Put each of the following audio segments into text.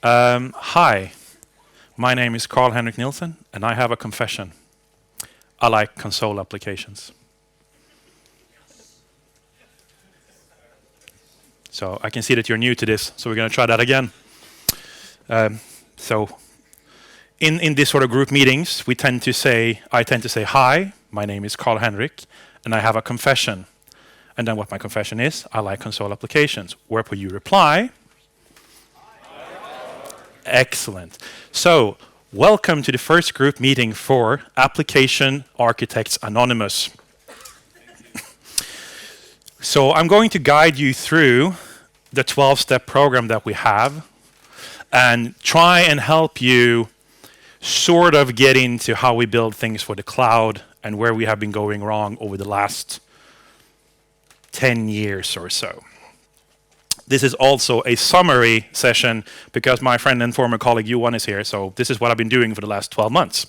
Hi, my name is Karl-Henrik Nilsson, and I have a confession. I like console applications. So I can see that you're new to this, so we're going to try that again. So in this sort of group meetings, I tend to say, hi, my name is Karl-Henrik, and I have a confession. And then what my confession is, I like console applications. Whereupon you reply, excellent. So, welcome to the first group meeting for Application Architects Anonymous. So, I'm going to guide you through the 12-step program that we have and try and help you sort of get into how we build things for the cloud and where we have been going wrong over the last 10 years or so. This is also a summary session because my friend and former colleague Johan is here, so this is what I've been doing for the last 12 months.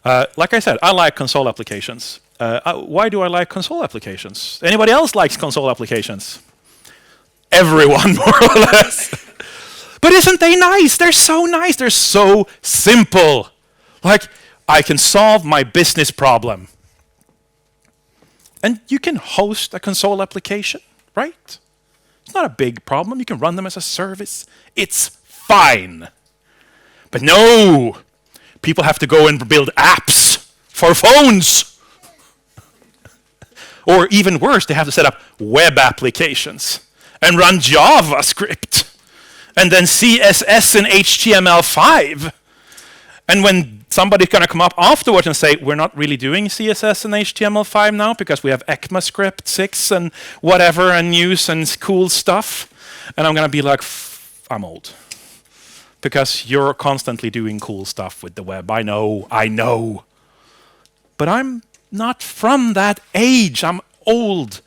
Like I said, I like console applications. Why do I like console applications? Anybody else likes console applications? Everyone, more or less. But isn't they nice? They're so nice. They're so simple. Like, I can solve my business problem. And you can host a console application, right? It's not a big problem. You can run them as a service. It's fine. But no, people have to go and build apps for phones. Or even worse, they have to set up web applications and run JavaScript and then CSS and HTML5. And when somebody's going to come up afterwards and say, we're not really doing CSS and HTML5 now because we have ECMAScript 6 and whatever and news and cool stuff. And I'm going to be like, I'm old. Because you're constantly doing cool stuff with the web. I know. But I'm not from that age. I'm old.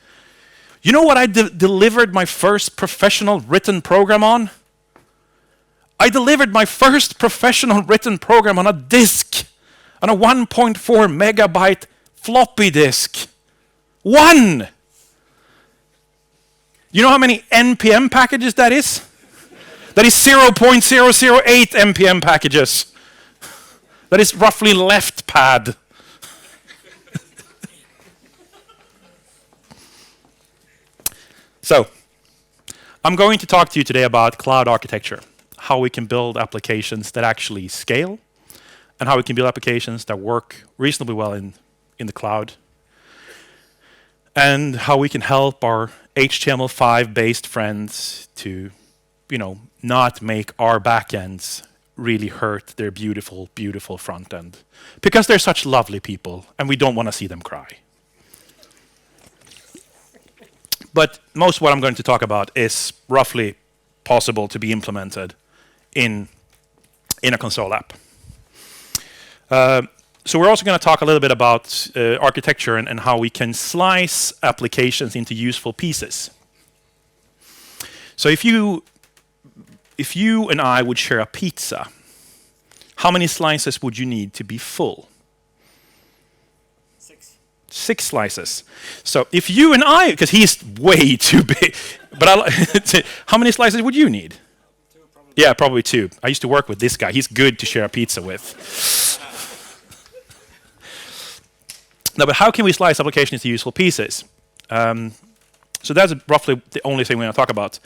You know what I delivered my first professional written program on? I delivered my first professional written program on a disk, on a 1.4 megabyte floppy disk. One! You know how many NPM packages that is? That is 0.008 NPM packages. That is roughly left pad. So, I'm going to talk to you today about cloud architecture. How we can build applications that actually scale, and how we can build applications that work reasonably well in the cloud, and how we can help our HTML5 based friends to, not make our backends really hurt their beautiful, beautiful front end. Because they're such lovely people, and we don't want to see them cry. But most of what I'm going to talk about is roughly possible to be implemented in a console app. So we're also going to talk a little bit about architecture and how we can slice applications into useful pieces. So if you and I would share a pizza, how many slices would you need to be full? 6 slices. So if you and I, because he's way too big, but how many slices would you need? Yeah, probably 2. I used to work with this guy. He's good to share a pizza with. No, but how can we slice applications to useful pieces? So that's roughly the only thing we're going to talk about.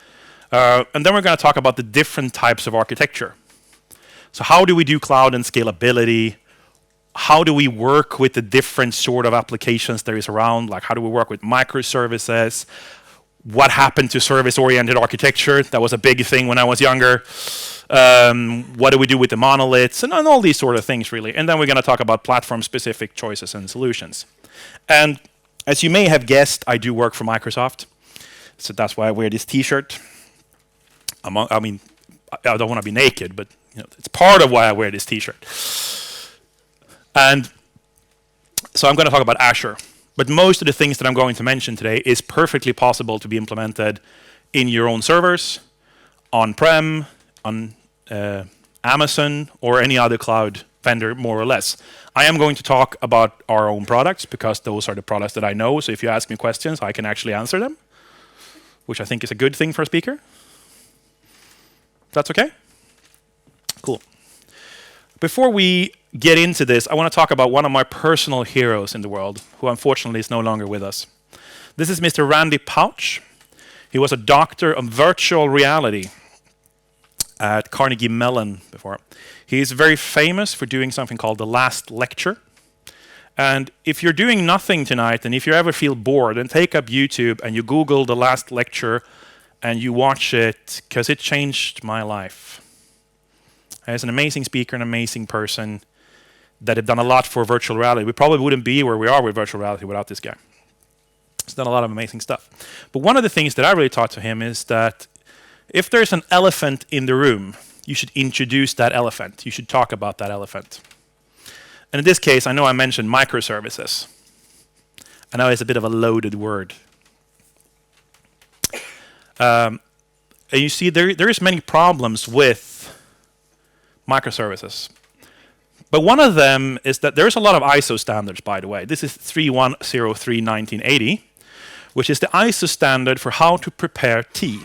And then we're going to talk about the different types of architecture. So how do we do cloud and scalability? How do we work with the different sort of applications there is around? Like how do we work with microservices? What happened to service-oriented architecture? That was a big thing when I was younger. What do we do with the monoliths? And all these sort of things, really. And then we're going to talk about platform-specific choices and solutions. And as you may have guessed, I do work for Microsoft. So that's why I wear this T-shirt. I don't want to be naked, but it's part of why I wear this T-shirt. And so I'm going to talk about Azure. But most of the things that I'm going to mention today is perfectly possible to be implemented in your own servers, on-prem, on Amazon, or any other cloud vendor, more or less. I am going to talk about our own products because those are the products that I know. So if you ask me questions, I can actually answer them, which I think is a good thing for a speaker. That's okay? Cool. Before we get into this, I want to talk about one of my personal heroes in the world, who unfortunately is no longer with us. This is Mr. Randy Pauch. He was a doctor of virtual reality at Carnegie Mellon before. He's very famous for doing something called the last lecture. And if you're doing nothing tonight, and if you ever feel bored, then take up YouTube and you Google the last lecture and you watch it, because it changed my life. He's an amazing speaker, an amazing person that have done a lot for virtual reality. We probably wouldn't be where we are with virtual reality without this guy. He's done a lot of amazing stuff. But one of the things that I really taught to him is that if there's an elephant in the room, you should introduce that elephant. You should talk about that elephant. And in this case, I know I mentioned microservices. I know it's a bit of a loaded word. And you see, there is many problems with microservices. But one of them is that there's a lot of ISO standards, by the way. This is 3103-1980, which is the ISO standard for how to prepare tea.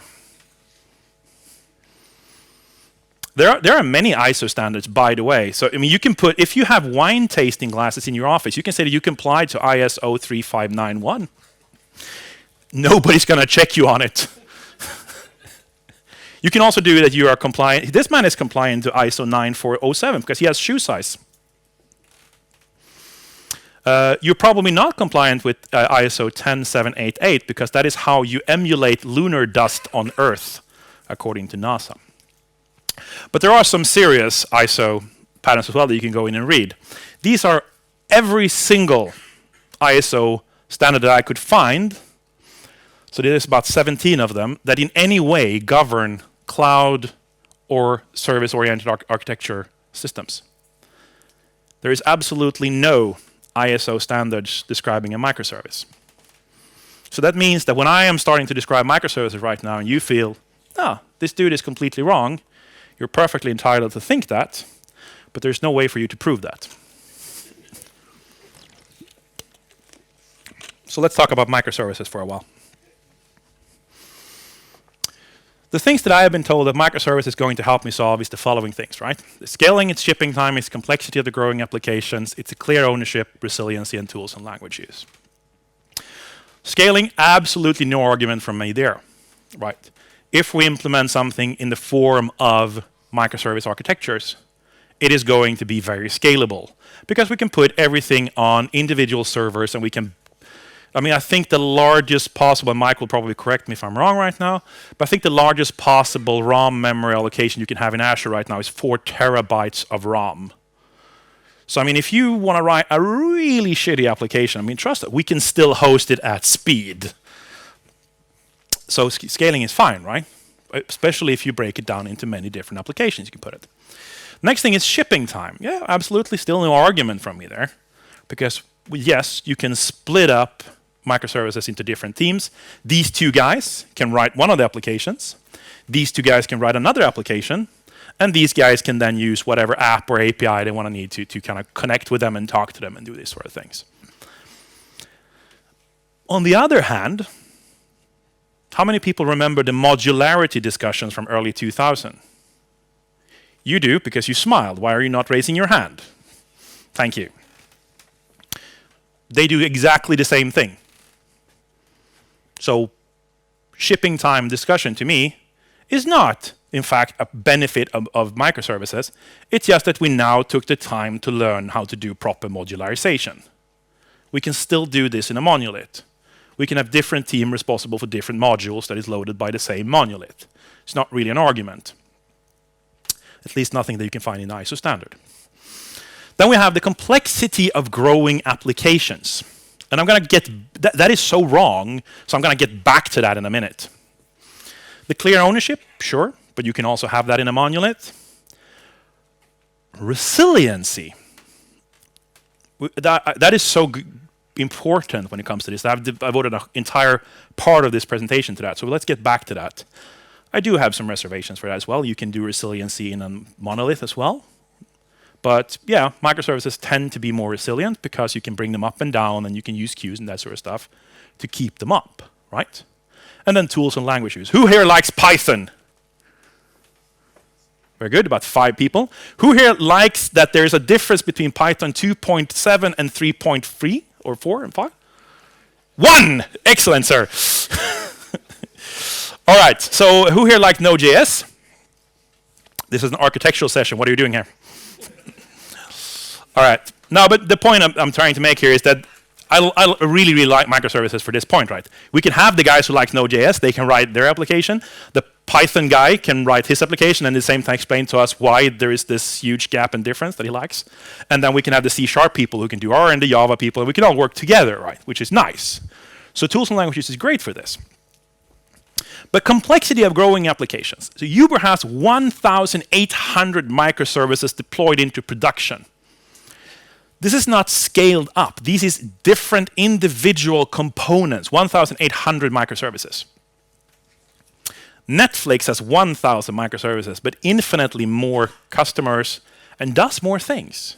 There are many ISO standards, by the way. So, I mean, you can put, if you have wine tasting glasses in your office, you can say that you comply to ISO 3591. Nobody's going to check you on it. You can also do that you are compliant. This man is compliant to ISO 9407 because he has shoe size. You're probably not compliant with ISO 10788 because that is how you emulate lunar dust on Earth, according to NASA. But there are some serious ISO patterns as well that you can go in and read. These are every single ISO standard that I could find. So there's about 17 of them that in any way govern cloud or service-oriented architecture systems. There is absolutely no ISO standards describing a microservice. So that means that when I am starting to describe microservices right now and you feel, oh, this dude is completely wrong, you're perfectly entitled to think that, but there's no way for you to prove that. So let's talk about microservices for a while. The things that I have been told that microservice is going to help me solve is the following things, right? The scaling, its shipping time, its complexity of the growing applications, it's a clear ownership, resiliency, and tools and language use. Scaling, absolutely no argument from me there, right? If we implement something in the form of microservice architectures, it is going to be very scalable because we can put everything on individual servers and we can, I mean, I think the largest possible, and Mike will probably correct me if I'm wrong right now, but I think the largest possible ROM memory allocation you can have in Azure right now is 4 terabytes of ROM. So, I mean, if you want to write a really shitty application, I mean, trust it, we can still host it at speed. So scaling is fine, right? Especially if you break it down into many different applications, you can put it. Next thing is shipping time. Yeah, absolutely still no argument from me there. Because, yes, you can split up microservices into different teams. These two guys can write one of the applications. These two guys can write another application. And these guys can then use whatever app or API they want to need to kind of connect with them and talk to them and do these sort of things. On the other hand, how many people remember the modularity discussions from early 2000? You do, because you smiled. Why are you not raising your hand? Thank you. They do exactly the same thing. So shipping time discussion to me is not, in fact, a benefit of microservices. It's just that we now took the time to learn how to do proper modularization. We can still do this in a monolith. We can have different teams responsible for different modules that is loaded by the same monolith. It's not really an argument. At least nothing that you can find in the ISO standard. Then we have the complexity of growing applications. And I'm going to get, that is so wrong, so I'm going to get back to that in a minute. The clear ownership, sure, but you can also have that in a monolith. Resiliency. That is so important when it comes to this. I've devoted an entire part of this presentation to that, so let's get back to that. I do have some reservations for that as well. You can do resiliency in a monolith as well. But yeah, microservices tend to be more resilient because you can bring them up and down and you can use queues and that sort of stuff to keep them up, right? And then tools and language use. Who here likes Python? Very good, about 5 people. Who here likes that there's a difference between Python 2.7 and 3.3 or 4 and 5? 1! Excellent, sir. All right, so who here liked Node.js? This is an architectural session. What are you doing here? All right. No, but the point I'm trying to make here is that I really, really like microservices for this point, right? We can have the guys who like Node.js. They can write their application. The Python guy can write his application and at the same time explain to us why there is this huge gap and difference that he likes. And then we can have the C# people who can do R and the Java people, and we can all work together, right? Which is nice. So tools and languages is great for this. But complexity of growing applications. So Uber has 1,800 microservices deployed into production. This is not scaled up. These is different individual components, 1,800 microservices. Netflix has 1,000 microservices, but infinitely more customers and does more things.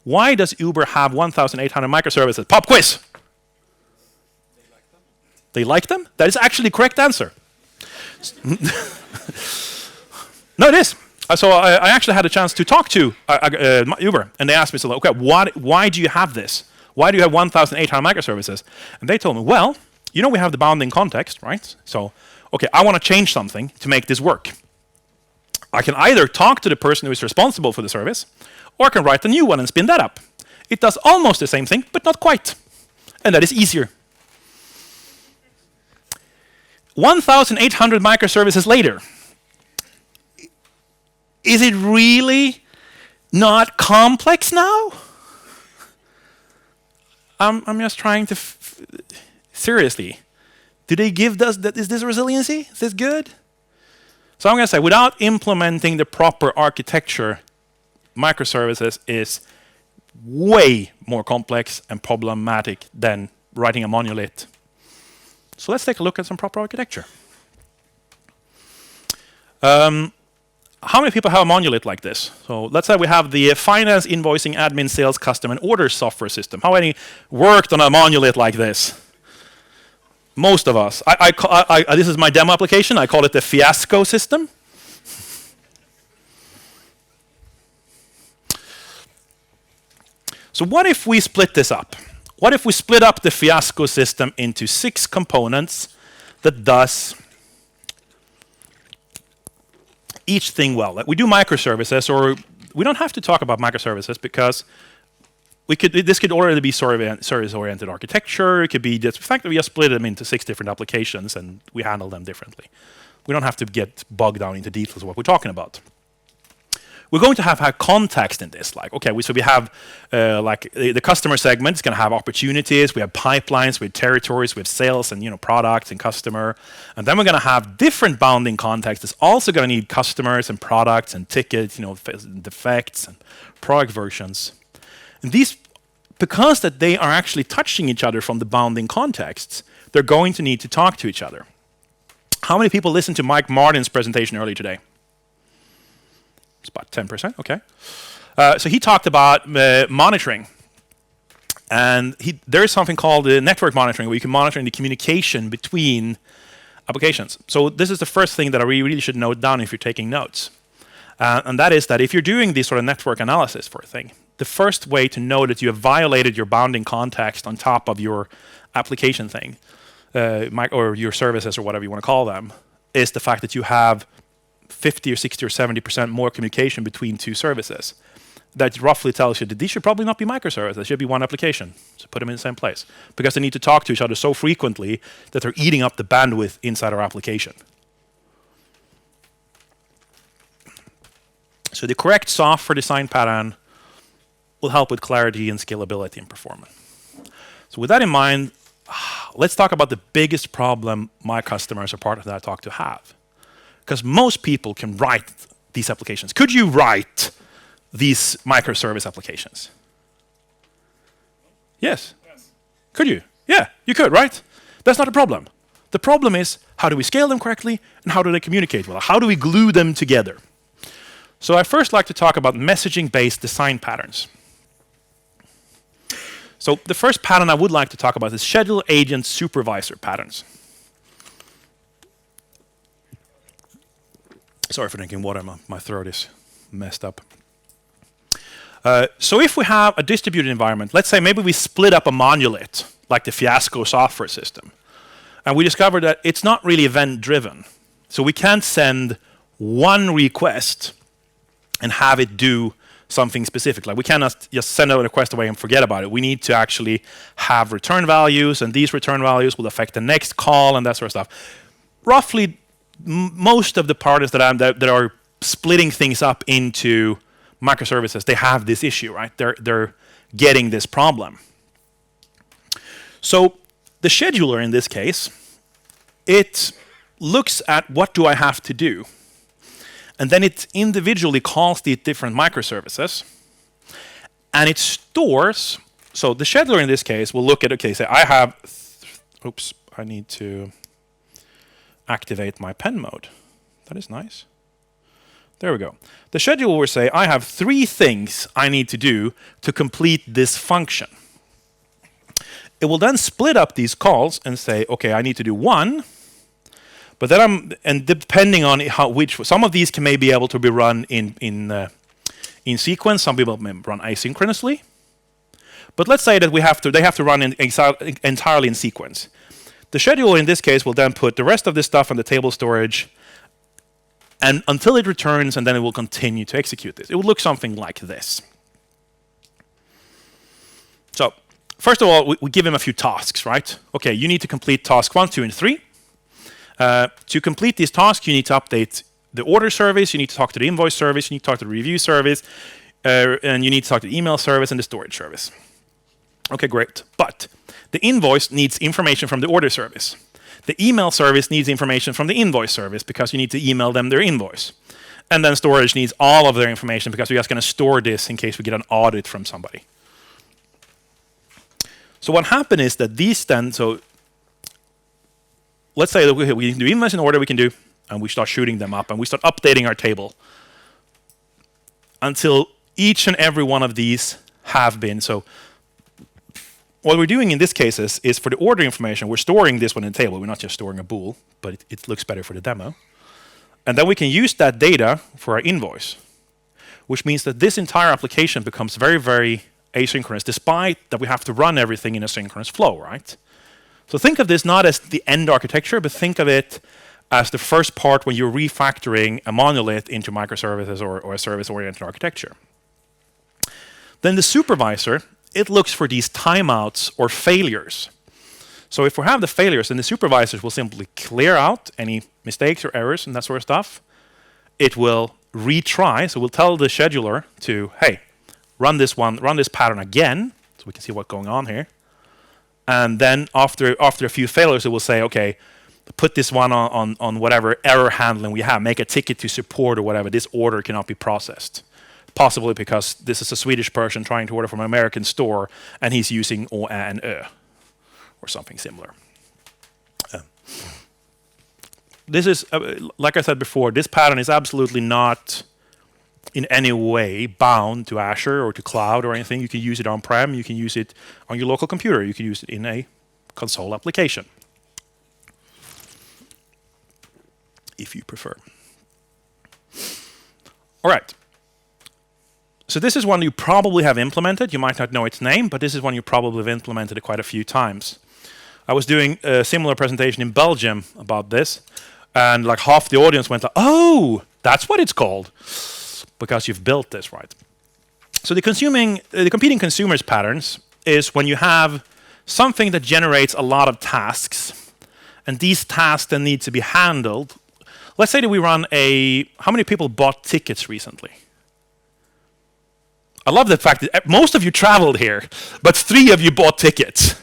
Why does Uber have 1,800 microservices? Pop quiz. They like them? That is actually the correct answer. No, it is. So I actually had a chance to talk to Uber, and they asked me, so, okay, why do you have this? Why do you have 1,800 microservices? And they told me, well, you know we have the bounding context, right? So, okay, I want to change something to make this work. I can either talk to the person who is responsible for the service, or I can write a new one and spin that up. It does almost the same thing, but not quite. And that is easier. 1,800 microservices later. Is it really not complex now? I'm just trying to, seriously, do they give us, is this resiliency? Is this good? So I'm going to say, without implementing the proper architecture, microservices is way more complex and problematic than writing a monolith. So let's take a look at some proper architecture. How many people have a monolith like this? So let's say we have the finance, invoicing, admin, sales, custom, and order software system. How many worked on a monolith like this? Most of us. This is my demo application. I call it the fiasco system. So what if we split this up? What if we split up the fiasco system into 6 components that does each thing well? Like we do microservices, or we don't have to talk about microservices because this could already be service-oriented architecture. It could be just the fact that we just split them into 6 different applications and we handle them differently. We don't have to get bogged down into details of what we're talking about. We're going to have context in this. Like, okay, so we have like the customer segment is going to have opportunities. We have pipelines, we have territories, we have sales and products and customer. And then we're going to have different bounding context. It's also going to need customers and products and tickets, defects and product versions. And these, because that they are actually touching each other from the bounding contexts, they're going to need to talk to each other. How many people listened to Mike Martin's presentation earlier today? It's about 10%, okay. So he talked about monitoring. And there is something called network monitoring, where you can monitor the communication between applications. So this is the first thing that I really should note down if you're taking notes. And that is that if you're doing this sort of network analysis for a thing, the first way to know that you have violated your bounding context on top of your application thing, or your services or whatever you want to call them, is the fact that you have 50 or 60 or 70% more communication between 2 services. That roughly tells you that these should probably not be microservices. They should be one application. So put them in the same place. Because they need to talk to each other so frequently that they're eating up the bandwidth inside our application. So the correct software design pattern will help with clarity and scalability and performance. So with that in mind, let's talk about the biggest problem my customers or partners that I talk to have. Because most people can write these applications. Could you write these microservice applications? Yes. Could you? Yeah, you could, right? That's not a problem. The problem is, how do we scale them correctly and how do they communicate well? How do we glue them together? So I first like to talk about messaging-based design patterns. So the first pattern I would like to talk about is schedule agent supervisor patterns. Sorry for drinking water, my throat is messed up. So if we have a distributed environment, let's say maybe we split up a monolith, like the Fiasco software system, and we discover that it's not really event-driven. So we can't send one request and have it do something specific. Like we cannot just send a request away and forget about it. We need to actually have return values, and these return values will affect the next call and that sort of stuff. Roughly, most of the parties that are splitting things up into microservices, they have this issue, right? They're getting this problem. So the scheduler in this case, it looks at what do I have to do, and then it individually calls the different microservices, and it stores. So the scheduler in this case will look at, okay, say I have, oops, I need to activate my pen mode. That is nice. There we go. The scheduler will say, I have 3 things I need to do to complete this function. It will then split up these calls and say, okay, I need to do 1, but then and depending on some of these may be able to be run in sequence, some people may run asynchronously. But let's say that they have to run entirely in sequence. The scheduler in this case will then put the rest of this stuff on the table storage, and until it returns, and then it will continue to execute this. It will look something like this. So first of all, we give him a few tasks, right? Okay, you need to complete task 1, 2, and 3. To complete these tasks, you need to update the order service, you need to talk to the invoice service, you need to talk to the review service, and you need to talk to the email service and the storage service. Okay, great. But the invoice needs information from the order service. The email service needs information from the invoice service because you need to email them their invoice. And then storage needs all of their information because we're just going to store this in case we get an audit from somebody. So what happened is that these then, so let's say that we can do invoice in order, we can do, and we start shooting them up, and we start updating our table until each and every one of these have been. So what we're doing in this case is for the order information, we're storing this one in the table. We're not just storing a bool, but it looks better for the demo. And then we can use that data for our invoice, which means that this entire application becomes very, very asynchronous, despite that we have to run everything in a synchronous flow, right? So think of this not as the end architecture, but think of it as the first part when you're refactoring a monolith into microservices or a service-oriented architecture. Then the supervisor, it looks for these timeouts or failures. So if we have the failures, then the supervisors will simply clear out any mistakes or errors and that sort of stuff. It will retry, so we'll tell the scheduler to, hey, run this pattern again, so we can see what's going on here. And then after a few failures, it will say, okay, put this one on whatever error handling we have, make a ticket to support or whatever, this order cannot be processed. Possibly because this is a Swedish person trying to order from an American store, and he's using Å, Ä, and Ö, or something similar. This is, like I said before, this pattern is absolutely not in any way bound to Azure or to cloud or anything. You can use it on-prem, you can use it on your local computer, you can use it in a console application, if you prefer. All right. So this is one you probably have implemented. You might not know its name, but this is one you probably have implemented quite a few times. I was doing a similar presentation in Belgium about this, and like half the audience went like, oh, that's what it's called, because you've built this, right? So the competing consumers patterns is when you have something that generates a lot of tasks, and these tasks then need to be handled. Let's say that we run how many people bought tickets recently? I love the fact that most of you traveled here, but 3 of you bought tickets.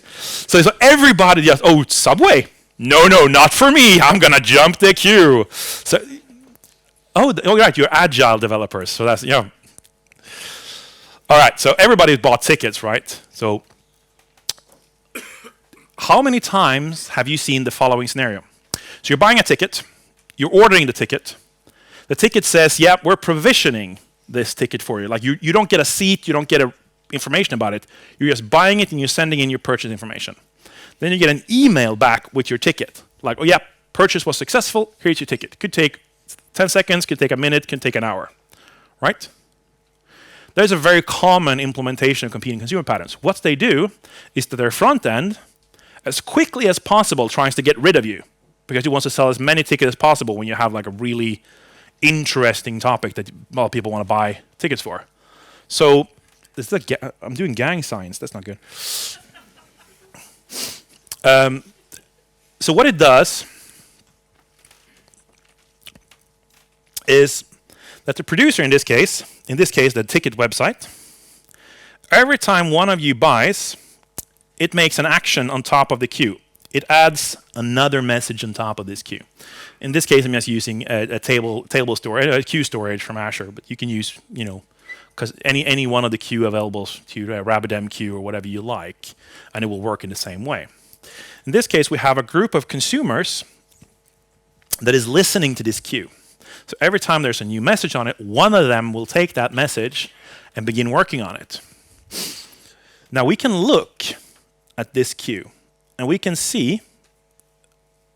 So everybody just, oh, Subway? No, not for me. I'm going to jump the queue. So, oh, right, you're agile developers. So that's, yeah. All right, so everybody's bought tickets, right? So how many times have you seen the following scenario? So you're buying a ticket. You're ordering the ticket. The ticket says, yeah, we're provisioning this ticket for you. Like you don't get a seat, you don't get information about it. You're just buying it and you're sending in your purchase information. Then you get an email back with your ticket. Like, oh yeah, purchase was successful, here's your ticket. Could take 10 seconds, can take a minute, can take an hour, right? There's a very common implementation of competing consumer patterns. What they do is that their front end, as quickly as possible, tries to get rid of you because it wants to sell as many tickets as possible when you have like a really interesting topic that people want to buy tickets for. So I'm doing gang signs. That's not good. So what it does is that the producer in this case, the ticket website, every time one of you buys, it makes an action on top of the queue. It adds another message on top of this queue. In this case, I'm just using a table storage, a queue storage from Azure, but you can use, because any one of the queue available to RabbitMQ or whatever you like, and it will work in the same way. In this case, we have a group of consumers that is listening to this queue. So every time there's a new message on it, one of them will take that message and begin working on it. Now we can look at this queue, and we can see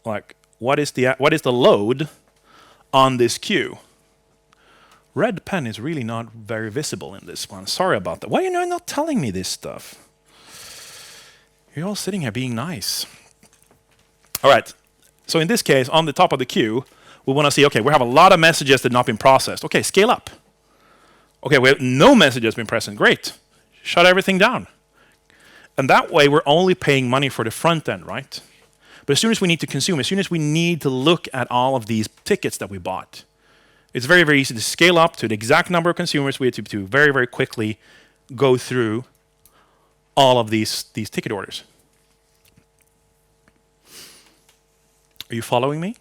like what is the load on this queue. Red pen is really not very visible in this one. Sorry about that. Why are you not telling me this stuff? You're all sitting here being nice. All right. So in this case, on the top of the queue, we want to see, okay, we have a lot of messages that have not been processed. Okay, scale up. Okay, we have no messages been present. Great. Shut everything down. And that way, we're only paying money for the front end, right? But as soon as we need to consume, as soon as we need to look at all of these tickets that we bought, it's very, very easy to scale up to the exact number of consumers we have to very, very quickly go through all of these ticket orders. Are you following me?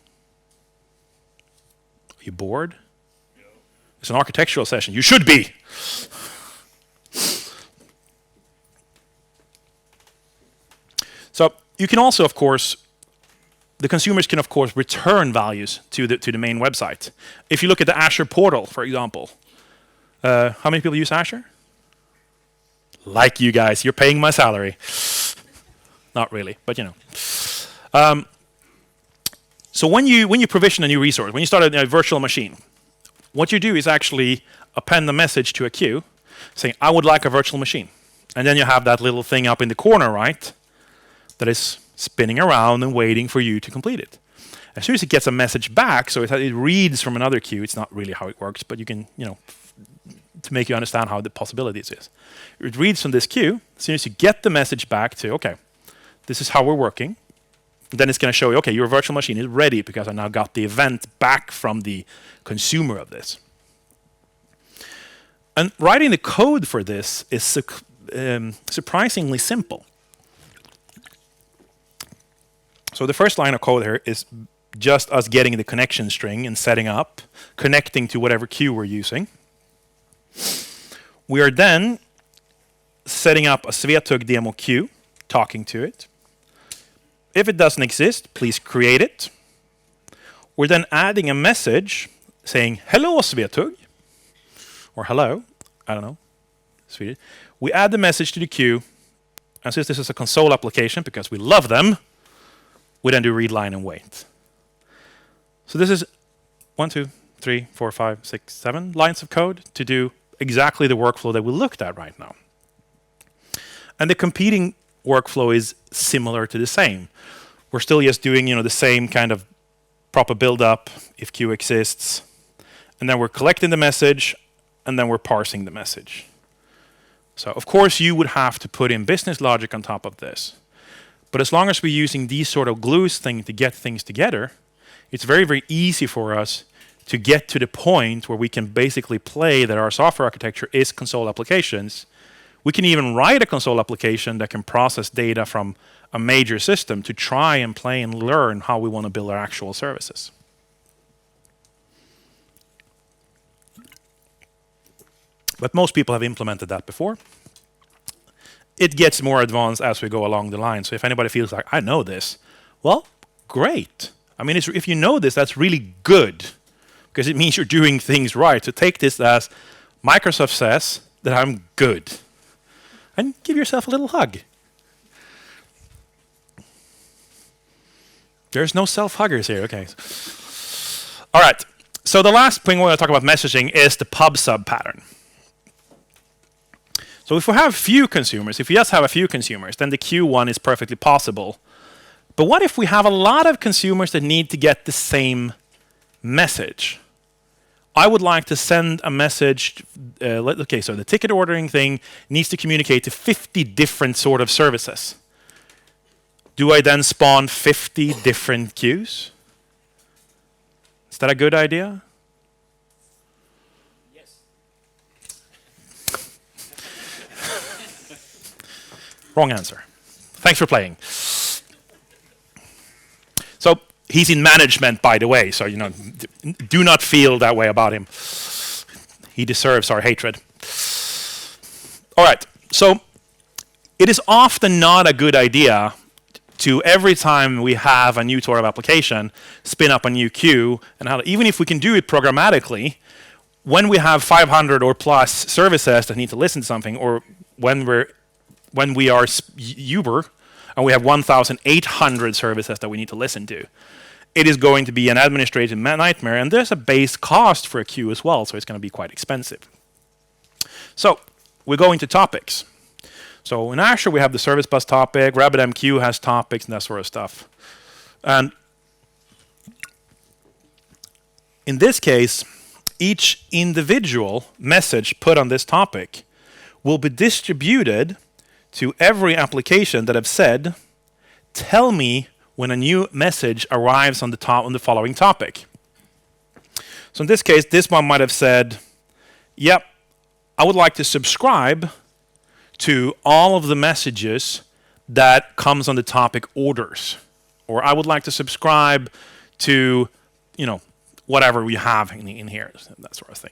Are you bored? No. It's an architectural session. You should be. So you can also, of course, the consumers can, of course, return values to the main website. If you look at the Azure portal, for example, how many people use Azure? Like you guys, you're paying my salary. Not really, but So when you provision a new resource, when you start a virtual machine, what you do is actually append a message to a queue saying, I would like a virtual machine. And then you have that little thing up in the corner, right, that is spinning around and waiting for you to complete it. As soon as it gets a message back, so it reads from another queue, it's not really how it works, but you can, to make you understand how the possibilities is. It reads from this queue. As soon as you get the message back to, okay, this is how we're working, then it's going to show you, okay, your virtual machine is ready because I now got the event back from the consumer of this. And writing the code for this is surprisingly simple. So the first line of code here is just us getting the connection string and setting up, connecting to whatever queue we're using. We are then setting up a Svetug demo queue, talking to it. If it doesn't exist, please create it. We're then adding a message saying, hello, Svetug, or hello, I don't know, Swedish. We add the message to the queue, and since this is a console application, because we love them, we then do read line and wait. So this is 1, 2, 3, 4, 5, 6, 7 lines of code to do exactly the workflow that we looked at right now. And the competing workflow is similar to the same. We're still just doing, the same kind of proper build-up if queue exists, and then we're collecting the message, and then we're parsing the message. So of course you would have to put in business logic on top of this. But as long as we're using these sort of glues thing to get things together, it's very, very easy for us to get to the point where we can basically play that our software architecture is console applications. We can even write a console application that can process data from a major system to try and play and learn how we want to build our actual services. But most people have implemented that before. It gets more advanced as we go along the line. So if anybody feels like, I know this, well, great. I mean, if you know this, that's really good, because it means you're doing things right. So take this as Microsoft says that I'm good. And give yourself a little hug. There's no self-huggers here. Okay. All right. So the last thing we're going to talk about messaging is the pub/sub pattern. So if we have few consumers, if we just have a few consumers, then the queue one is perfectly possible. But what if we have a lot of consumers that need to get the same message? I would like to send a message. Okay, so the ticket ordering thing needs to communicate to 50 different sort of services. Do I then spawn 50 different queues? Is that a good idea? Yes. Wrong answer. Thanks for playing. So he's in management, by the way, so do not feel that way about him. He deserves our hatred. All right, so it is often not a good idea to, every time we have a new sort of application, spin up a new queue, and even if we can do it programmatically, when we have 500 or plus services that need to listen to something, or when we are Uber and we have 1,800 services that we need to listen to, it is going to be an administrative nightmare, and there's a base cost for a queue as well, so it's going to be quite expensive. So we go into topics. So in Azure, we have the service bus topic, RabbitMQ has topics and that sort of stuff. And in this case, each individual message put on this topic will be distributed to every application that have said, tell me when a new message arrives on the following topic. So in this case, this one might have said, yep, I would like to subscribe to all of the messages that comes on the topic orders. Or I would like to subscribe to, whatever we have in here, that sort of thing.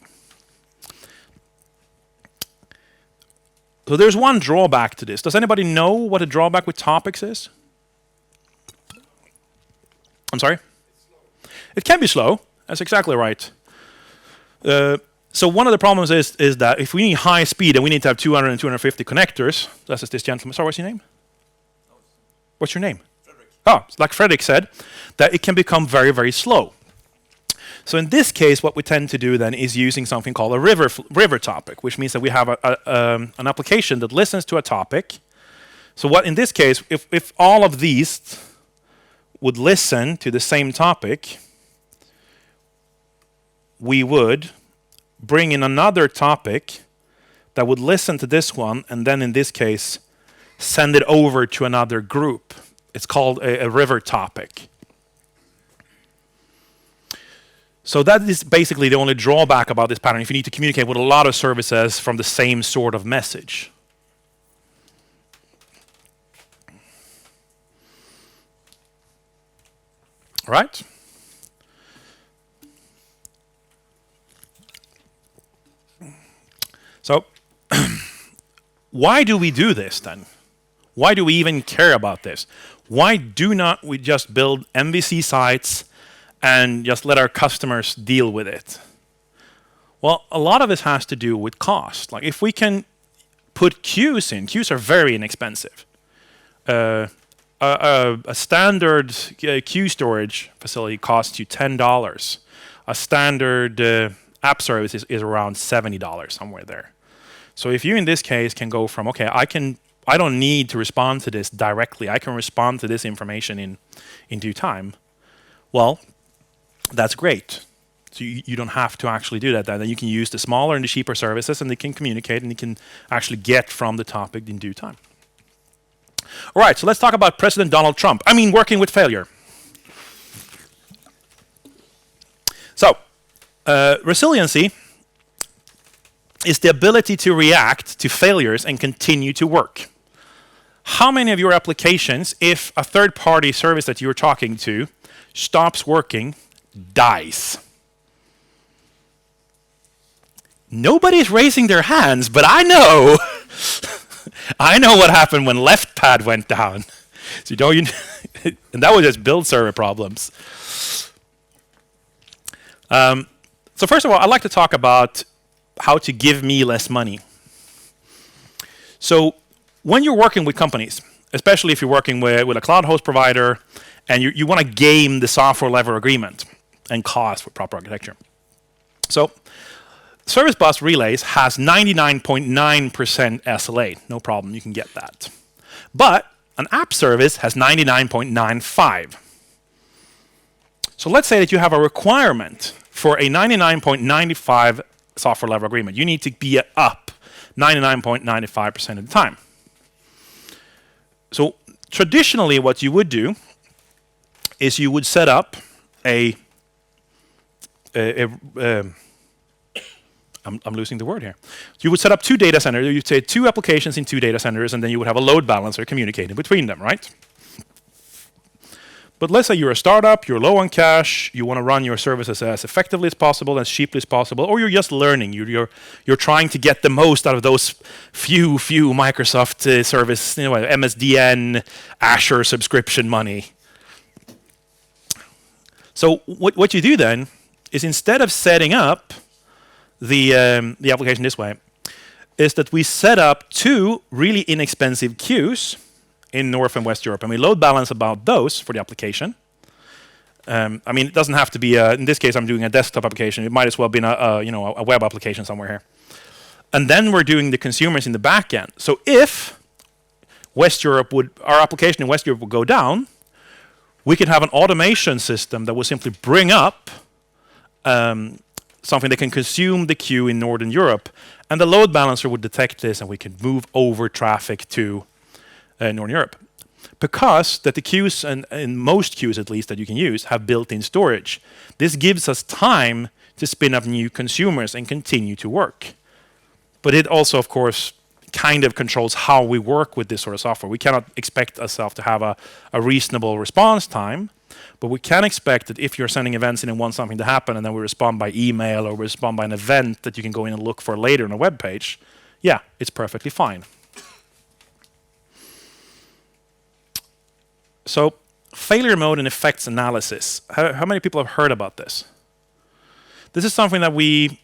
So there's one drawback to this. Does anybody know what a drawback with topics is? I'm sorry? It can be slow. That's exactly right. So one of the problems is that if we need high speed and we need to have 200 and 250 connectors, that's this gentleman. Sorry, what's your name? What's your name? Frederick. Oh, like Fredrik said, that it can become very, very slow. So in this case, what we tend to do then is using something called a river topic, which means that we have an application that listens to a topic. So what in this case, if all of these would listen to the same topic, we would bring in another topic that would listen to this one, and then in this case, send it over to another group. It's called a river topic. So that is basically the only drawback about this pattern if you need to communicate with a lot of services from the same sort of message. All right? So why do we do this then? Why do we even care about this? Why do not we just build MVC sites and just let our customers deal with it? Well, a lot of this has to do with cost. Like if we can put queues in, queues are very inexpensive. A standard queue storage facility costs you $10. A standard app service is around $70, somewhere there. So if you in this case can go from, okay, I don't need to respond to this directly. I can respond to this information in due time. Well, that's great. So you don't have to actually do that. Then you can use the smaller and the cheaper services, and they can communicate, and you can actually get from the topic in due time. All right, so let's talk about President Donald Trump. Working with failure. So, resiliency is the ability to react to failures and continue to work. How many of your applications, if a third-party service that you're talking to stops working, dies? Nobody's raising their hands, but I know. I know what happened when left pad went down. So and that was just build server problems. So first of all, I'd like to talk about how to give me less money. So when you're working with companies, especially if you're working with a cloud host provider and you want to game the software level agreement and cost for proper architecture, So Service Bus Relays has 99.9% SLA. No problem, you can get that. But an app service has 99.95. So let's say that you have a requirement for a 99.95 software level agreement. You need to be up 99.95% of the time. So traditionally what you would do is you would set up I'm losing the word here. You would set up two data centers. You'd say two applications in two data centers, and then you would have a load balancer communicating between them, right? But let's say you're a startup, you're low on cash, you want to run your services as effectively as possible, as cheaply as possible, or you're just learning. You're trying to get the most out of those few Microsoft service, MSDN, Azure subscription money. So what you do then is, instead of setting up the application this way, is that we set up two really inexpensive queues in North and West Europe, and we load balance about those for the application. I mean, it doesn't have to be in this case I'm doing a desktop application. It might as well be a web application somewhere here. And then we're doing the consumers in the back end. So if our application in West Europe would go down, we could have an automation system that will simply bring up something that can consume the queue in Northern Europe, and the load balancer would detect this, and we could move over traffic to Northern Europe. Because that the queues, and in most queues at least that you can use, have built-in storage. This gives us time to spin up new consumers and continue to work. But it also, of course, kind of controls how we work with this sort of software. We cannot expect ourselves to have a reasonable response time, but we can expect that if you're sending events in and want something to happen, and then we respond by email or we respond by an event that you can go in and look for later on a web page, yeah, it's perfectly fine. So, failure mode and effects analysis. How many people have heard about this? This is something that we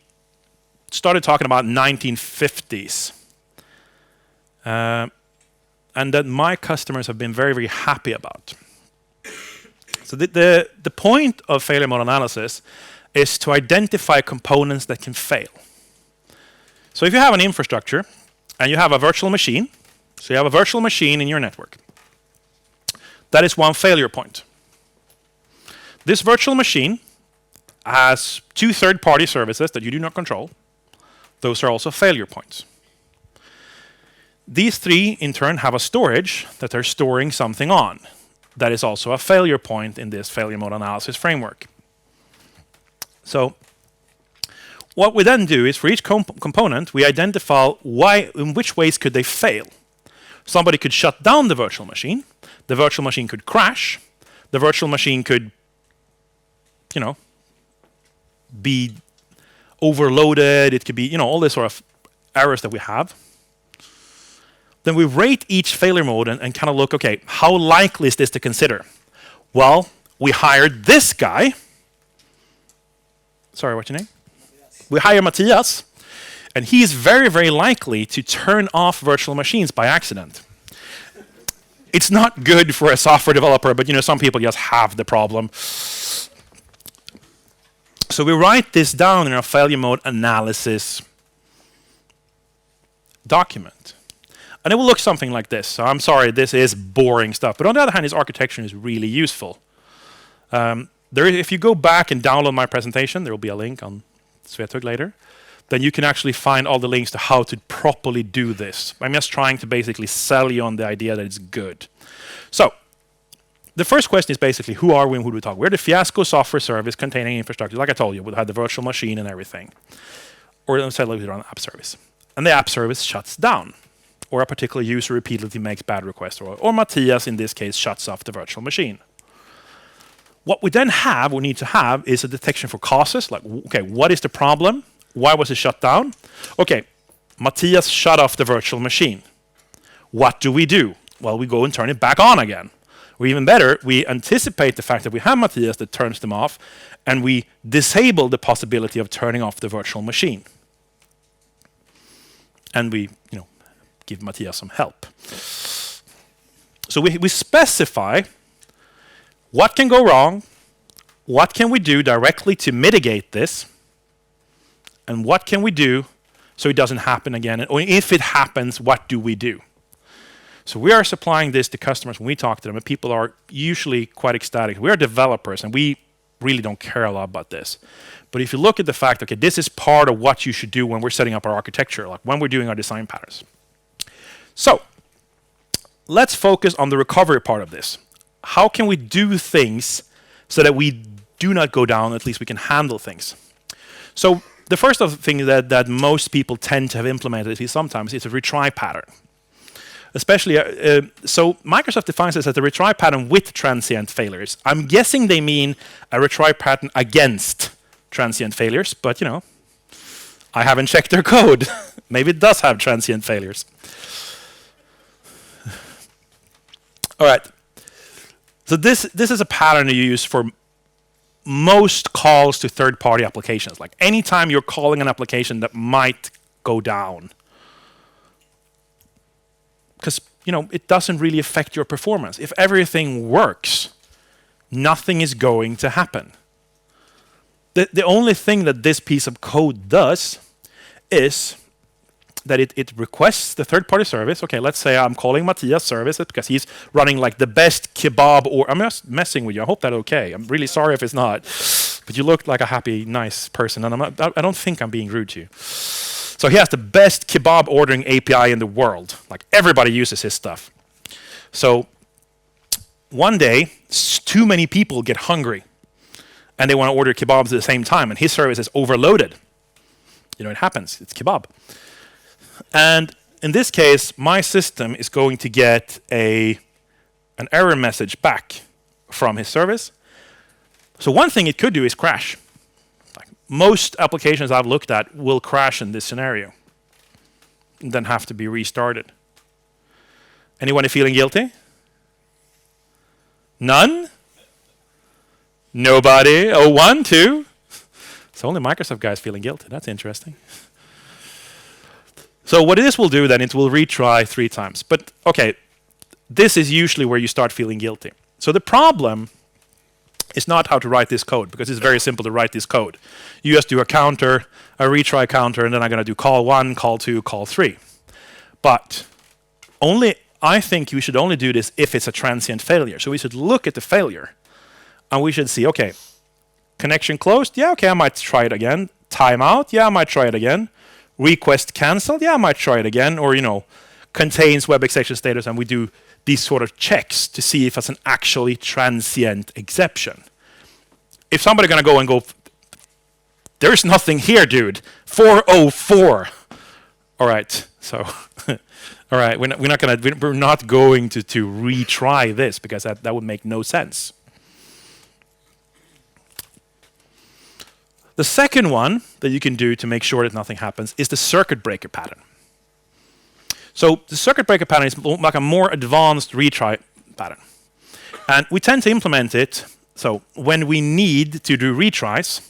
started talking about in the 1950s. And that my customers have been very, very happy about. So the point of failure mode analysis is to identify components that can fail. So if you have an infrastructure and you have a virtual machine, so you have a virtual machine in your network, that is one failure point. This virtual machine has two third-party services that you do not control. Those are also failure points. These three, in turn, have a storage that they're storing something on. That is also a failure point in this failure mode analysis framework. So what we then do is, for each component, we identify in which ways could they fail. Somebody could shut down the virtual machine. The virtual machine could crash. The virtual machine could, be overloaded. It could be, all this sort of errors that we have. Then we rate each failure mode and kind of look, okay, how likely is this to consider? Well, we hired this guy. Sorry, what's your name? Matthias. We hire Matthias, and he is very, very likely to turn off virtual machines by accident. It's not good for a software developer, but some people just have the problem. So we write this down in our failure mode analysis document. And it will look something like this. So I'm sorry, this is boring stuff. But on the other hand, this architecture is really useful. If you go back and download my presentation, there will be a link on Svetug later. Then you can actually find all the links to how to properly do this. I'm just trying to basically sell you on the idea that it's good. So the first question is basically, who are we and who do we talk? We're the Fiasco software service containing infrastructure. Like I told you, we had the virtual machine and everything. Or let's say we're on an app service. And the app service shuts down. Or a particular user repeatedly makes bad requests. Or Matthias, in this case, shuts off the virtual machine. What we then need to have is a detection for causes. Like, okay, what is the problem? Why was it shut down? Okay, Matthias shut off the virtual machine. What do we do? Well, we go and turn it back on again. Or even better, we anticipate the fact that we have Matthias that turns them off, and we disable the possibility of turning off the virtual machine. And we, give Matthias some help. So we specify what can go wrong, what can we do directly to mitigate this, And what can we do so it doesn't happen again? Or if it happens, what do we do? So we are supplying this to customers when we talk to them, and people are usually quite ecstatic. We are developers, and we really don't care a lot about this. But if you look at the fact, okay, this is part of what you should do when we're setting up our architecture, like when we're doing our design patterns. So let's focus on the recovery part of this. How can we do things so that we do not go down, at least we can handle things? So the first of the things that most people tend to have implemented, at least sometimes, is a retry pattern. Especially, so Microsoft defines this as a retry pattern with transient failures. I'm guessing they mean a retry pattern against transient failures, but you know, I haven't checked their code. Maybe it does have transient failures. All right. So this is a pattern you use for most calls to third-party applications. Like anytime you're calling an application that might go down, because you know it doesn't really affect your performance. If everything works, nothing is going to happen. The only thing that this piece of code does is that it requests the third-party service. Okay, let's say I'm calling Matthias service because he's running like the best kebab, or I'm just messing with you. I hope that's okay. I'm really sorry if it's not. But you look like a happy, nice person, and I don't think I'm being rude to you. So he has the best kebab ordering API in the world. Like everybody uses his stuff. So one day, too many people get hungry and they want to order kebabs at the same time, and his service is overloaded. You know, it happens. It's kebab. And in this case, my system is going to get an error message back from his service. So one thing it could do is crash. Most applications I've looked at will crash in this scenario and then have to be restarted. Anyone feeling guilty? None? Nobody? Oh, 1, 2? It's only Microsoft guys feeling guilty. That's interesting. So what this will do then, it will retry 3 times. But okay, this is usually where you start feeling guilty. So the problem is not how to write this code, because it's very simple to write this code. You just do a counter, a retry counter, and then I'm going to do call 1, call 2, call 3. But I think you should only do this if it's a transient failure. So we should look at the failure, and we should see, okay, connection closed? Yeah, okay, I might try it again. Timeout? Yeah, I might try it again. Request canceled? Yeah, I might try it again. Or, you know, contains web exception status, and we do these sort of checks to see if it's an actually transient exception. If somebody's going to go and go, there's nothing here, dude. 404. All right, so, all right, we're not going to retry this, because that would make no sense. The second one that you can do to make sure that nothing happens is the circuit breaker pattern. So the circuit breaker pattern is like a more advanced retry pattern. And we tend to implement it so when we need to do retries,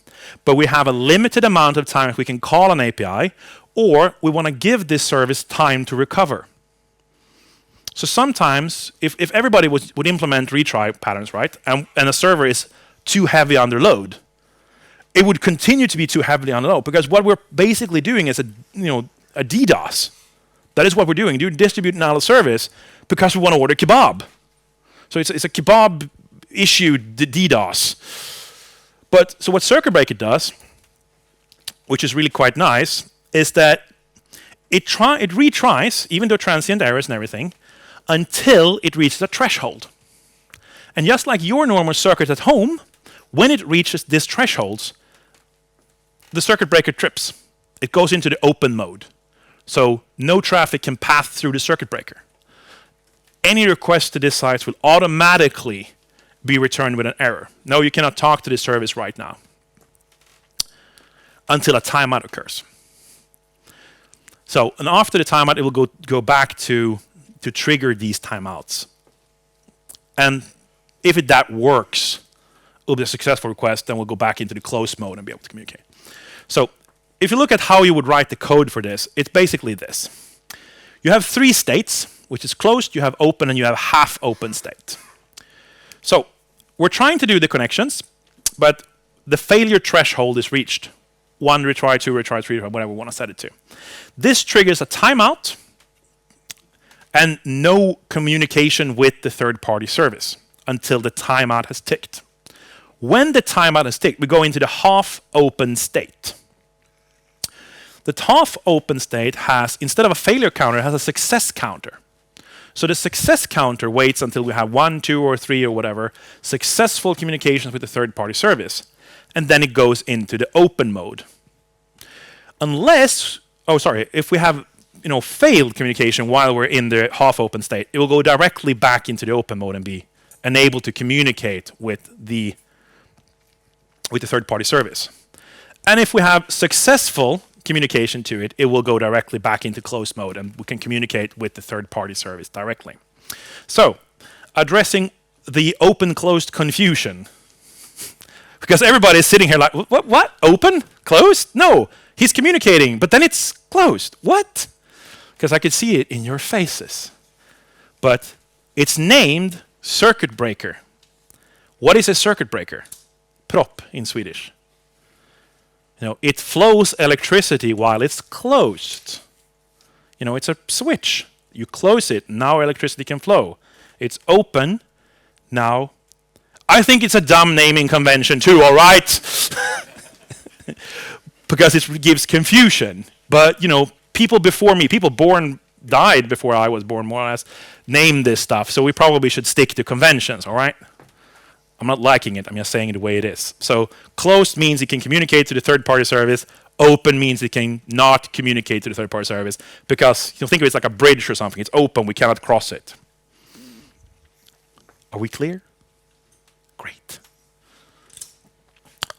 but we have a limited amount of time if we can call an API, or we want to give this service time to recover. So sometimes, if everybody would implement retry patterns, right, and a server is too heavy under load, it would continue to be too heavily under load, because what we're basically doing is a DDoS. That is what we're doing, distribute denial of service, because we want to order kebab. So it's a kebab issued DDoS. But so what circuit breaker does, which is really quite nice, is that it retries, even though transient errors and everything, until it reaches a threshold. And just like your normal circuit at home, when it reaches this threshold, the circuit breaker trips. It goes into the open mode. So no traffic can pass through the circuit breaker. Any request to this site will automatically be returned with an error. No, you cannot talk to this service right now, until a timeout occurs. So, and after the timeout, it will go back to trigger these timeouts. And if that works, it will be a successful request, then we'll go back into the closed mode and be able to communicate. So if you look at how you would write the code for this, it's basically this. You have 3 states, which is closed, you have open, and you have half open state. So we're trying to do the connections, but the failure threshold is reached. 1 retry, 2 retry, 3 retry, whatever we want to set it to. This triggers a timeout and no communication with the third-party service until the timeout has ticked. When the timeout has ticked, we go into the half-open state. The half-open state has, instead of a failure counter, it has a success counter. So the success counter waits until we have 1, 2, or 3 or whatever successful communications with the third-party service, and then it goes into the open mode. Unless, if we have failed communication while we're in the half-open state, it will go directly back into the open mode and be unable to communicate with the third-party service. And if we have successful communication to it, it will go directly back into closed mode and we can communicate with the third-party service directly. So, addressing the open-closed confusion. Because everybody is sitting here like, what? Open? Closed? No, he's communicating, but then it's closed. What? Because I could see it in your faces. But it's named circuit breaker. What is a circuit breaker? Propp in Swedish. It flows electricity while it's closed. It's a switch. You close it, now electricity can flow. It's open, now. I think it's a dumb naming convention too, all right? Because it gives confusion. But, people before me, died before I was born, more or less, named this stuff. So we probably should stick to conventions, all right? I'm not liking it. I'm just saying it the way it is. So closed means it can communicate to the third-party service. Open means it can not communicate to the third-party service because think of it as like a bridge or something. It's open. We cannot cross it. Are we clear? Great.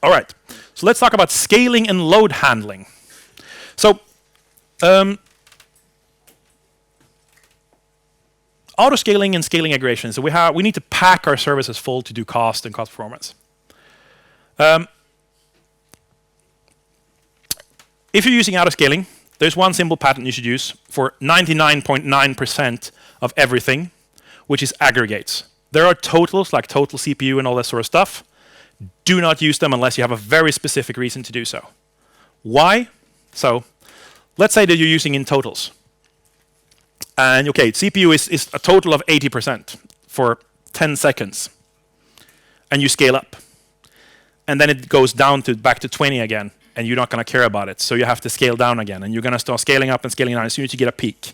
All right. So let's talk about scaling and load handling. So auto-scaling and scaling aggregation. So we need to pack our services full to do cost and cost performance. If you're using auto-scaling, there's one simple pattern you should use for 99.9% of everything, which is aggregates. There are totals, like total CPU and all that sort of stuff. Do not use them unless you have a very specific reason to do so. Why? So let's say that you're using in totals. And CPU is a total of 80% for 10 seconds. And you scale up. And then it goes down back to 20 again. And you're not going to care about it. So you have to scale down again. And you're going to start scaling up and scaling down as soon as you get a peak.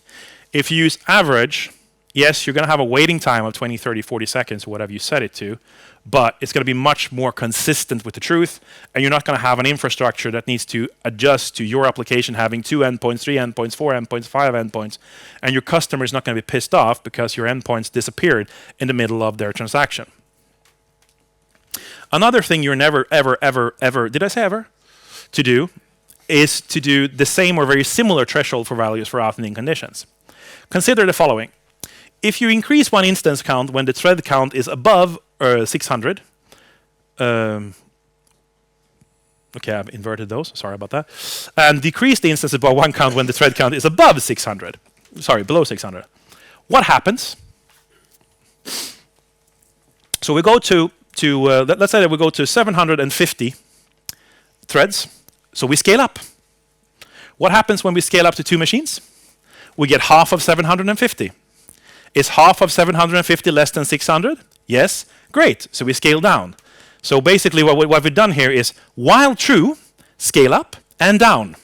If you use average, yes, you're going to have a waiting time of 20, 30, 40 seconds, or whatever you set it to. But it's going to be much more consistent with the truth. And you're not going to have an infrastructure that needs to adjust to your application having 2 endpoints, 3 endpoints, 4 endpoints, 5 endpoints. And your customer is not going to be pissed off because your endpoints disappeared in the middle of their transaction. Another thing you're never, ever, ever, ever, did I say ever? To do is to do the same or very similar threshold for values for outstanding conditions. Consider the following. If you increase one instance count when the thread count is above 600, okay, I've inverted those, sorry about that, and decrease the instances by one count when the thread count is above 600, below 600. What happens? So we go to let's say that we go to 750 threads, so we scale up. What happens when we scale up to 2 machines? We get half of 750. Is half of 750 less than 600? Yes. Great. So we scale down. So basically what we've done here is, while true, scale up and down,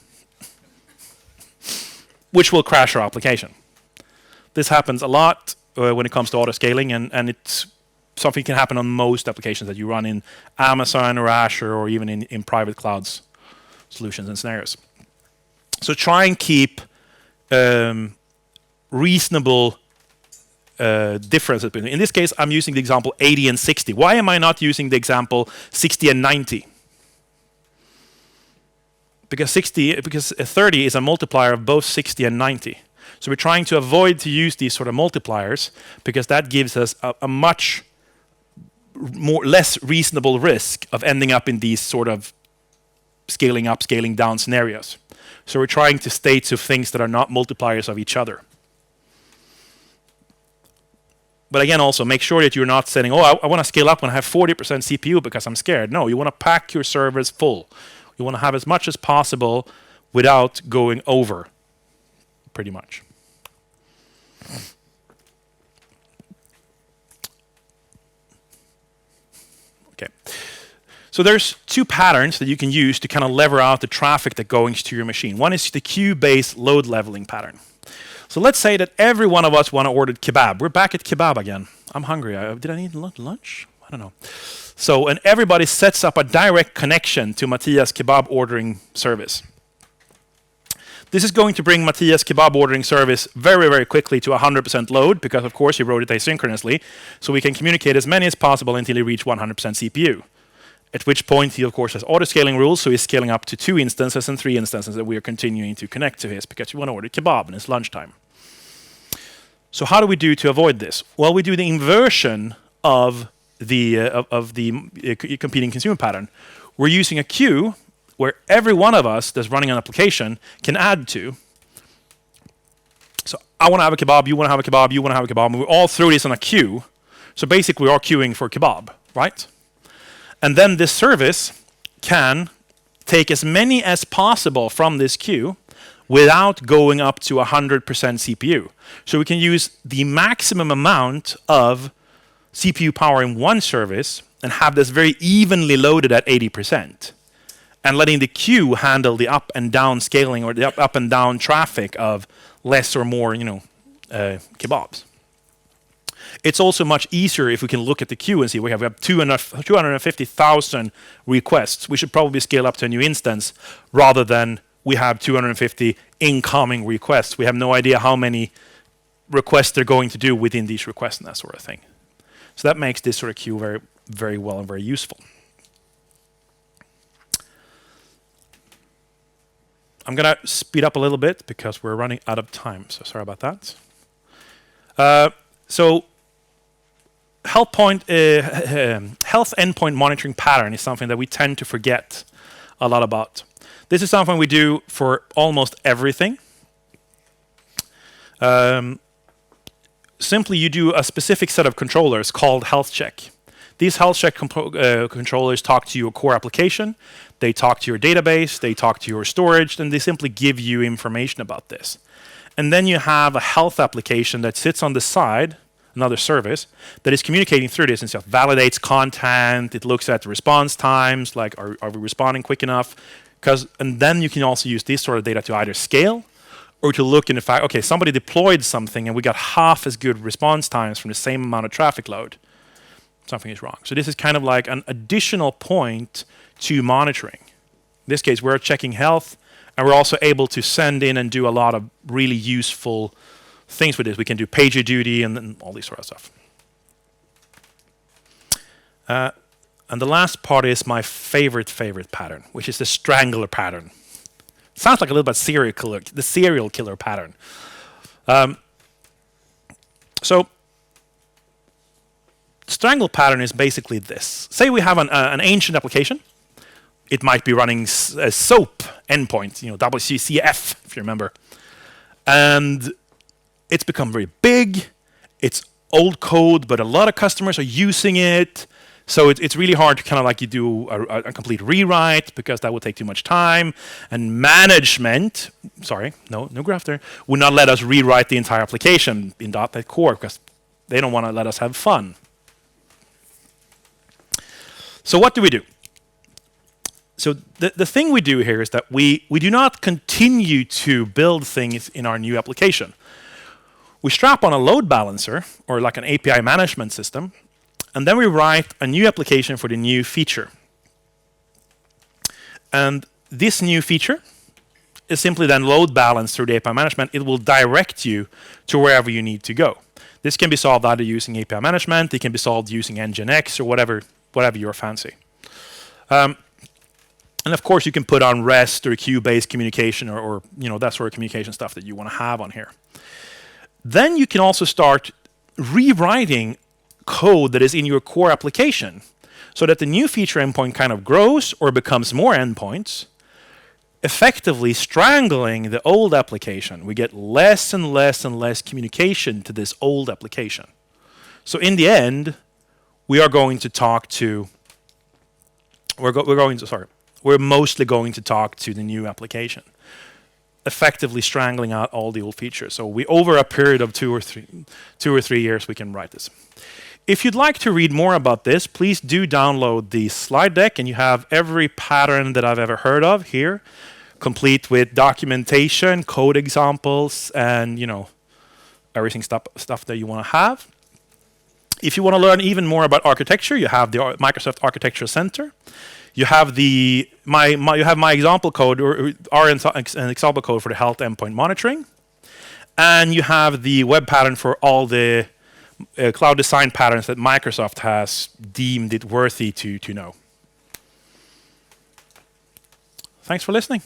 which will crash our application. This happens a lot when it comes to auto-scaling, and it's something can happen on most applications that you run in Amazon or Azure or even in private clouds solutions and scenarios. So try and keep reasonable differences between. In this case, I'm using the example 80 and 60. Why am I not using the example 60 and 90? Because 30 is a multiplier of both 60 and 90. So we're trying to avoid to use these sort of multipliers because that gives us a much less reasonable risk of ending up in these sort of scaling up, scaling down scenarios. So we're trying to stay to things that are not multipliers of each other. But again, also make sure that you're not saying, oh, I want to scale up when I have 40% CPU because I'm scared. No, you want to pack your servers full. You want to have as much as possible without going over, pretty much. Okay. So there's two patterns that you can use to kind of lever out the traffic that goes to your machine. One is the queue-based load leveling pattern. So let's say that every one of us want to order kebab. We're back at kebab again. I'm hungry. Did I need lunch? I don't know. So, and everybody sets up a direct connection to Matthias kebab ordering service. This is going to bring Matthias kebab ordering service very, very quickly to 100% load because, of course, he wrote it asynchronously. So we can communicate as many as possible until he reaches 100% CPU. At which point he, of course, has auto-scaling rules, so he's scaling up to 2 instances and 3 instances that we are continuing to connect to his because we want to order kebab and it's lunchtime. So how do we do to avoid this? Well, we do the inversion of the competing consumer pattern. We're using a queue where every one of us that's running an application can add to. So I want to have a kebab, you want to have a kebab, you want to have a kebab, and we all throw this on a queue. So basically we are queuing for kebab, right? And then this service can take as many as possible from this queue without going up to 100% CPU. So we can use the maximum amount of CPU power in one service and have this very evenly loaded at 80%. And letting the queue handle the up and down scaling or the up and down traffic of less or more, kebabs. It's also much easier if we can look at the queue and see we have 250,000 requests. We should probably scale up to a new instance rather than we have 250 incoming requests. We have no idea how many requests they're going to do within these requests and that sort of thing. So that makes this sort of queue very, very well and very useful. I'm going to speed up a little bit because we're running out of time, so sorry about that. So health endpoint monitoring pattern is something that we tend to forget a lot about. This is something we do for almost everything. Simply, you do a specific set of controllers called health check. These health check controllers talk to your core application, they talk to your database, they talk to your storage, and they simply give you information about this. And then you have a health application that sits on the side, another service, that is communicating through this and stuff, validates content, it looks at the response times, like are we responding quick enough? And then you can also use this sort of data to either scale or to look in the fact, okay, somebody deployed something and we got half as good response times from the same amount of traffic load. Something is wrong. So this is kind of like an additional point to monitoring. In this case, we're checking health, and we're also able to send in and do a lot of really useful things with this. We can do PagerDuty and all this sort of stuff. And the last part is my favorite pattern, which is the strangler pattern. Sounds like a little bit the serial killer pattern. So strangle pattern is basically this. Say we have an ancient application. It might be running a SOAP endpoint, WCCF, if you remember. And it's become very big. It's old code, but a lot of customers are using it. So it's really hard to kind of like you do a complete rewrite because that would take too much time. And management, no graph there, would not let us rewrite the entire application in .NET Core because they don't want to let us have fun. So what do we do? So the thing we do here is that we do not continue to build things in our new application. We strap on a load balancer or like an API management system, and then we write a new application for the new feature. And this new feature is simply then load balanced through the API management. It will direct you to wherever you need to go. This can be solved either using API management, it can be solved using Nginx or whatever your fancy. And of course, you can put on REST or queue-based communication or that sort of communication stuff that you want to have on here. Then you can also start rewriting code that is in your core application so that the new feature endpoint kind of grows or becomes more endpoints, effectively strangling the old application. We get less and less and less communication to this old application. So in the end, we are going to talk to, we're mostly going to talk to the new application, effectively strangling out all the old features. So over a period of 2 or 3 years, we can write this. If you'd like to read more about this, please do download the slide deck, and you have every pattern that I've ever heard of here, complete with documentation, code examples, and everything stuff that you want to have. If you want to learn even more about architecture, you have the Microsoft Architecture Center. You have my example code, or an example code for the health endpoint monitoring, and you have the web pattern for all the cloud design patterns that Microsoft has deemed it worthy to know. Thanks for listening.